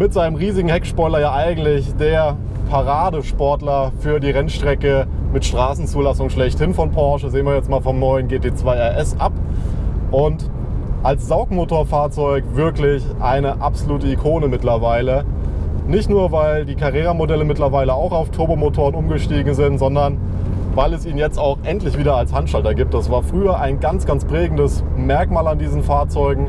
mit seinem riesigen Heckspoiler ja eigentlich der Paradesportler für die Rennstrecke mit Straßenzulassung schlechthin von Porsche. Sehen wir jetzt mal vom neuen GT2 RS ab. Und als Saugmotorfahrzeug wirklich eine absolute Ikone mittlerweile. Nicht nur, weil die Carrera-Modelle mittlerweile auch auf Turbomotoren umgestiegen sind, sondern weil es ihn jetzt auch endlich wieder als Handschalter gibt. Das war früher ein ganz, ganz prägendes Merkmal an diesen Fahrzeugen.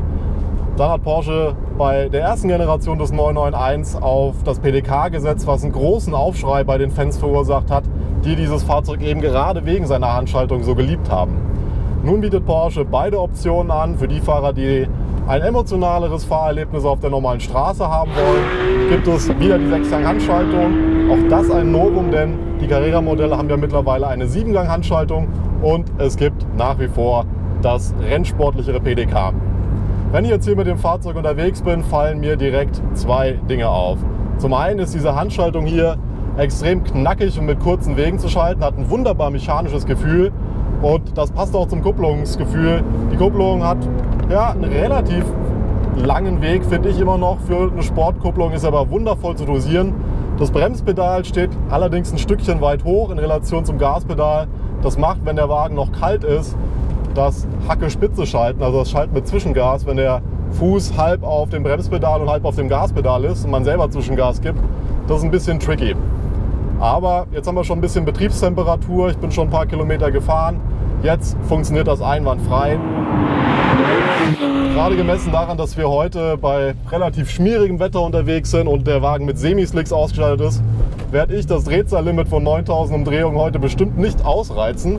Dann hat Porsche bei der ersten Generation des 991 auf das PDK gesetzt, was einen großen Aufschrei bei den Fans verursacht hat, die dieses Fahrzeug eben gerade wegen seiner Handschaltung so geliebt haben. Nun bietet Porsche beide Optionen an für die Fahrer, die ein emotionaleres Fahrerlebnis auf der normalen Straße haben wollen. Gibt es wieder die 6-Gang-Handschaltung. Auch das ein Novum, denn die Carrera-Modelle haben ja mittlerweile eine 7-Gang-Handschaltung und es gibt nach wie vor das rennsportlichere PDK. Wenn ich jetzt hier mit dem Fahrzeug unterwegs bin, fallen mir direkt zwei Dinge auf. Zum einen ist diese Handschaltung hier extrem knackig und mit kurzen Wegen zu schalten, hat ein wunderbar mechanisches Gefühl und das passt auch zum Kupplungsgefühl. Die Kupplung hat ja einen relativ langen Weg, finde ich immer noch. Für eine Sportkupplung ist aber wundervoll zu dosieren. Das Bremspedal steht allerdings ein Stückchen weit hoch in Relation zum Gaspedal. Das macht, wenn der Wagen noch kalt ist, das Hacke-Spitze schalten, also das Schalten mit Zwischengas, wenn der Fuß halb auf dem Bremspedal und halb auf dem Gaspedal ist und man selber Zwischengas gibt, das ist ein bisschen tricky. Aber jetzt haben wir schon ein bisschen Betriebstemperatur, ich bin schon ein paar Kilometer gefahren, jetzt funktioniert das einwandfrei. Gerade gemessen daran, dass wir heute bei relativ schmierigem Wetter unterwegs sind und der Wagen mit Semislicks ausgestattet ist, werde ich das Drehzahllimit von 9000 Umdrehungen heute bestimmt nicht ausreizen.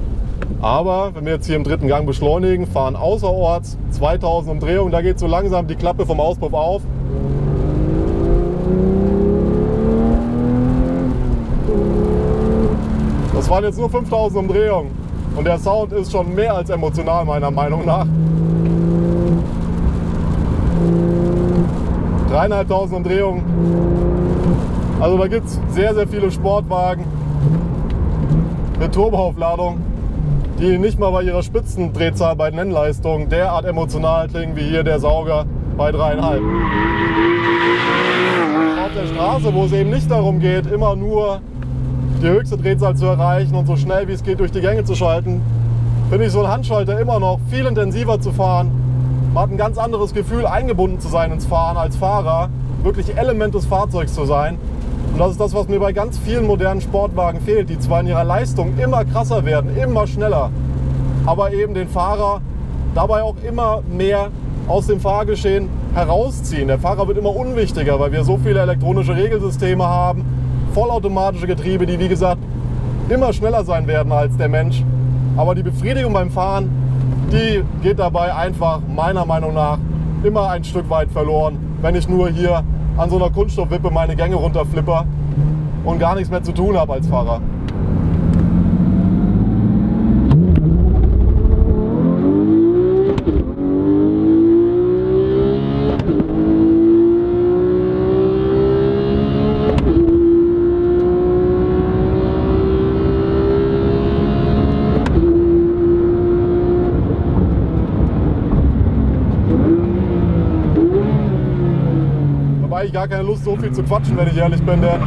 Aber wenn wir jetzt hier im dritten Gang beschleunigen, fahren außerorts 2000 Umdrehungen, da geht so langsam die Klappe vom Auspuff auf. Das waren jetzt nur 5000 Umdrehungen und der Sound ist schon mehr als emotional meiner Meinung nach. 3500 Umdrehungen. Also da gibt es sehr, sehr viele Sportwagen mit Turboaufladung, die nicht mal bei ihrer Spitzendrehzahl bei Nennleistung derart emotional klingen wie hier der Sauger bei 3,5. Auf der Straße, wo es eben nicht darum geht, immer nur die höchste Drehzahl zu erreichen und so schnell wie es geht durch die Gänge zu schalten, finde ich so ein Handschalter immer noch viel intensiver zu fahren. Man hat ein ganz anderes Gefühl, eingebunden zu sein ins Fahren als Fahrer, wirklich Element des Fahrzeugs zu sein. Und das ist das, was mir bei ganz vielen modernen Sportwagen fehlt, die zwar in ihrer Leistung immer krasser werden, immer schneller, aber eben den Fahrer dabei auch immer mehr aus dem Fahrgeschehen herausziehen. Der Fahrer wird immer unwichtiger, weil wir so viele elektronische Regelsysteme haben, vollautomatische Getriebe, die wie gesagt immer schneller sein werden als der Mensch. Aber die Befriedigung beim Fahren, die geht dabei einfach meiner Meinung nach immer ein Stück weit verloren, wenn ich nur hier an so einer Kunststoffwippe meine Gänge runterflipper und gar nichts mehr zu tun habe als Fahrer. Ich gar keine Lust, so viel zu quatschen, wenn ich ehrlich bin, denn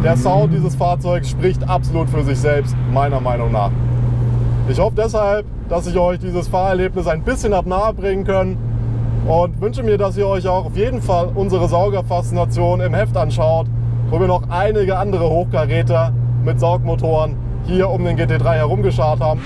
der Sound dieses Fahrzeugs spricht absolut für sich selbst, meiner Meinung nach. Ich hoffe deshalb, dass ich euch dieses Fahrerlebnis ein bisschen nahe bringen kann und wünsche mir, dass ihr euch auch auf jeden Fall unsere Saugerfaszination im Heft anschaut, wo wir noch einige andere Hochkaräter mit Saugmotoren hier um den GT3 herumgeschart haben.